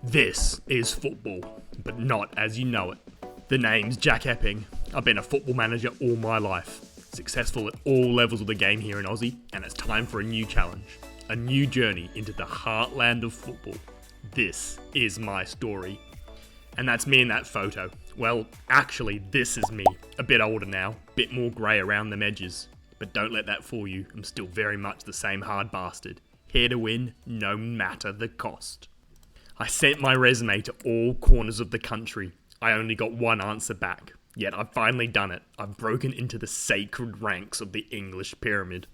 This is football, but not as you know it. The name's Jack Epping. I've been a football manager all my life, successful at all levels of the game here in Aussie, and it's time for a new challenge, a new journey into the heartland of football. This is my story. And that's me in that photo. Well, actually, this is me. A bit older now, bit more grey around them edges. But don't let that fool you, I'm still very much the same hard bastard. Here to win, no matter the cost. I sent my resume to all corners of the country. I only got one answer back. Yet I've finally done it. I've broken into the sacred ranks of the English pyramid.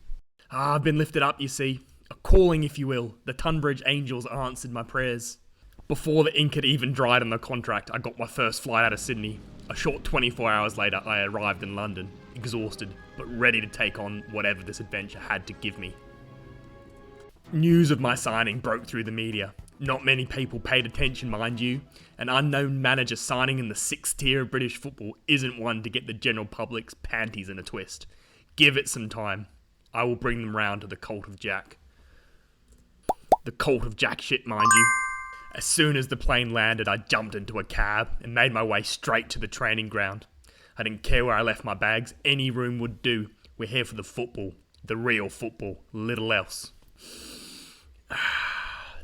I've been lifted up, you see. A calling, if you will. The Tunbridge Angels answered my prayers. Before the ink had even dried on the contract, I got my first flight out of Sydney. A short 24 hours later, I arrived in London, exhausted, but ready to take on whatever this adventure had to give me. News of my signing broke through the media. Not many people paid attention, mind you. An unknown manager signing in the 6th tier of British football isn't one to get the general public's panties in a twist. Give it some time. I will bring them round to the cult of Jack. The cult of Jack shit, mind you. As soon as the plane landed, I jumped into a cab and made my way straight to the training ground. I didn't care where I left my bags, any room would do. We're here for the football, the real football, little else.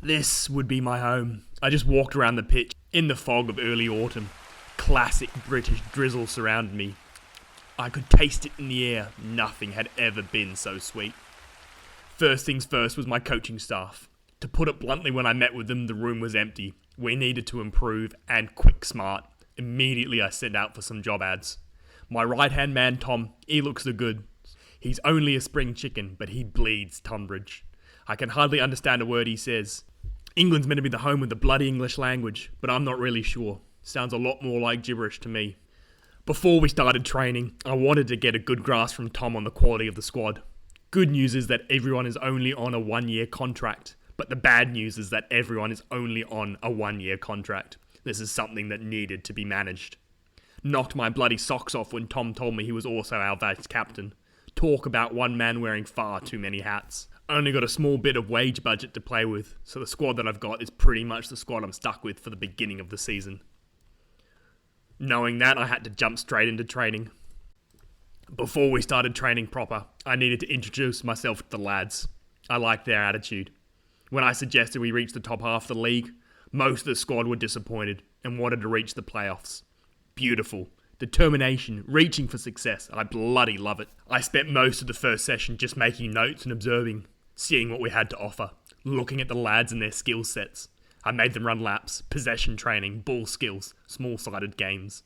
This would be my home. I just walked around the pitch in the fog of early autumn. Classic British drizzle surrounded me. I could taste it in the air. Nothing had ever been so sweet. First things first was my coaching staff. To put it bluntly, when I met with them, the room was empty. We needed to improve, and quick smart. Immediately I sent out for some job ads. My right-hand man, Tom, he looks the good. He's only a spring chicken, but he bleeds Tunbridge. I can hardly understand a word he says. England's meant to be the home of the bloody English language, but I'm not really sure. Sounds a lot more like gibberish to me. Before we started training, I wanted to get a good grasp from Tom on the quality of the squad. Good news is that everyone is only on a 1-year contract, but the bad news is that everyone is only on a 1-year contract. This is something that needed to be managed. Knocked my bloody socks off when Tom told me he was also our vice captain. Talk about one man wearing far too many hats. Only got a small bit of wage budget to play with, so the squad that I've got is pretty much the squad I'm stuck with for the beginning of the season. Knowing that, I had to jump straight into training. Before we started training proper, I needed to introduce myself to the lads. I liked their attitude. When I suggested we reach the top half of the league, most of the squad were disappointed and wanted to reach the playoffs. Beautiful. Determination, reaching for success. I bloody love it. I spent most of the first session just making notes and observing, seeing what we had to offer, looking at the lads and their skill sets. I made them run laps, possession training, ball skills, small-sided games.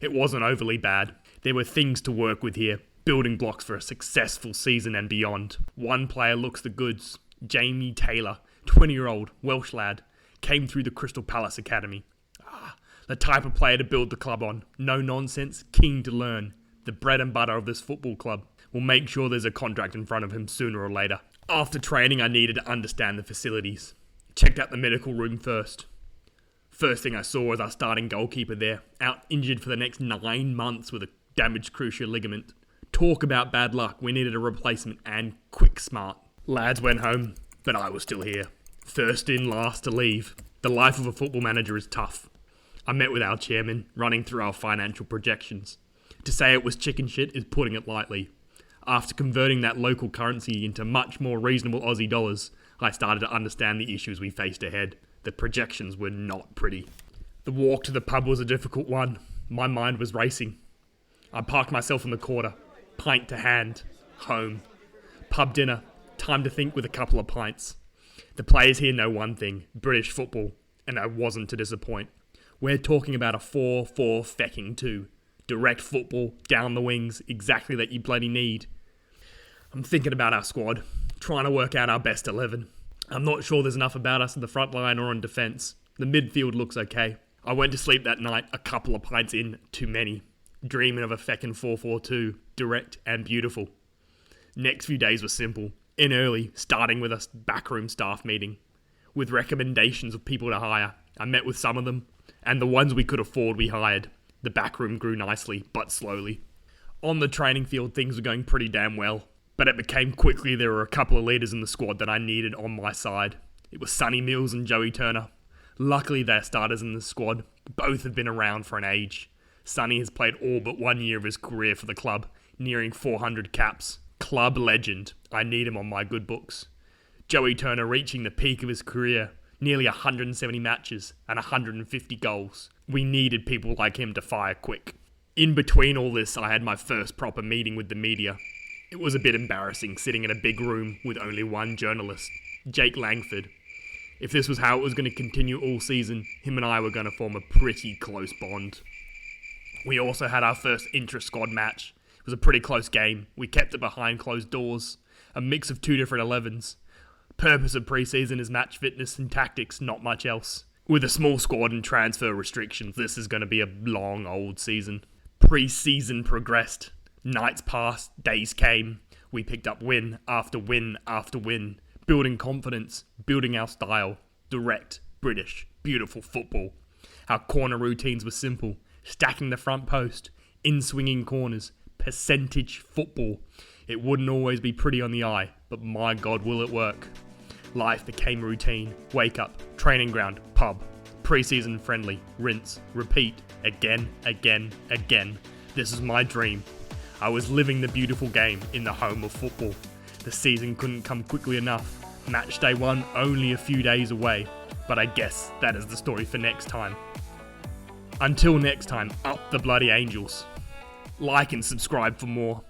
It wasn't overly bad. There were things to work with here, building blocks for a successful season and beyond. One player looks the goods. Jamie Taylor, 20-year-old Welsh lad, came through the Crystal Palace Academy. The type of player to build the club on. No nonsense, keen to learn. The bread and butter of this football club. We'll make sure there's a contract in front of him sooner or later. After training, I needed to understand the facilities. Checked out the medical room first. First thing I saw was our starting goalkeeper there, out injured for the next 9 months with a damaged cruciate ligament. Talk about bad luck, we needed a replacement, and quick smart. Lads went home, but I was still here. First in, last to leave. The life of a football manager is tough. I met with our chairman, running through our financial projections. To say it was chicken shit is putting it lightly. After converting that local currency into much more reasonable Aussie dollars, I started to understand the issues we faced ahead. The projections were not pretty. The walk to the pub was a difficult one. My mind was racing. I parked myself in the corner, pint to hand, home. Pub dinner, time to think with a couple of pints. The players here know one thing, British football, and I wasn't to disappoint. We're talking about a 4-4 fecking 2. Direct football, down the wings, exactly that you bloody need. I'm thinking about our squad, trying to work out our best 11. I'm not sure there's enough about us in the front line or in defence. The midfield looks okay. I went to sleep that night a couple of pints in, too many. Dreaming of a feckin' 4-4-2, direct and beautiful. Next few days were simple. In early, starting with a backroom staff meeting. With recommendations of people to hire. I met with some of them, and the ones we could afford we hired. The backroom grew nicely, but slowly. On the training field, things were going pretty damn well, but it became quickly there were a couple of leaders in the squad that I needed on my side. It was Sonny Mills and Joey Turner. Luckily, they're starters in the squad. Both have been around for an age. Sonny has played all but 1 year of his career for the club, nearing 400 caps. Club legend. I need him on my good books. Joey Turner reaching the peak of his career, nearly 170 matches and 150 goals. We needed people like him to fire quick. In between all this, I had my first proper meeting with the media. It was a bit embarrassing sitting in a big room with only one journalist, Jake Langford. If this was how it was going to continue all season, him and I were going to form a pretty close bond. We also had our first intra-squad match. It was a pretty close game. We kept it behind closed doors. A mix of two different 11s. Purpose of pre-season is match fitness and tactics, not much else. With a small squad and transfer restrictions, this is going to be a long old season. Pre-season progressed. Nights passed, days came. We picked up win after win after win. Building confidence, building our style. Direct, British, beautiful football. Our corner routines were simple. Stacking the front post, in-swinging corners, percentage football. It wouldn't always be pretty on the eye, but my God, will it work. Life became routine. Wake up, training ground, pub. Pre-season friendly, rinse, repeat, again, again, again. This is my dream. I was living the beautiful game in the home of football. The season couldn't come quickly enough. Match day 1 only a few days away. But I guess that is the story for next time. Until next time, up the bloody Angels. Like and subscribe for more.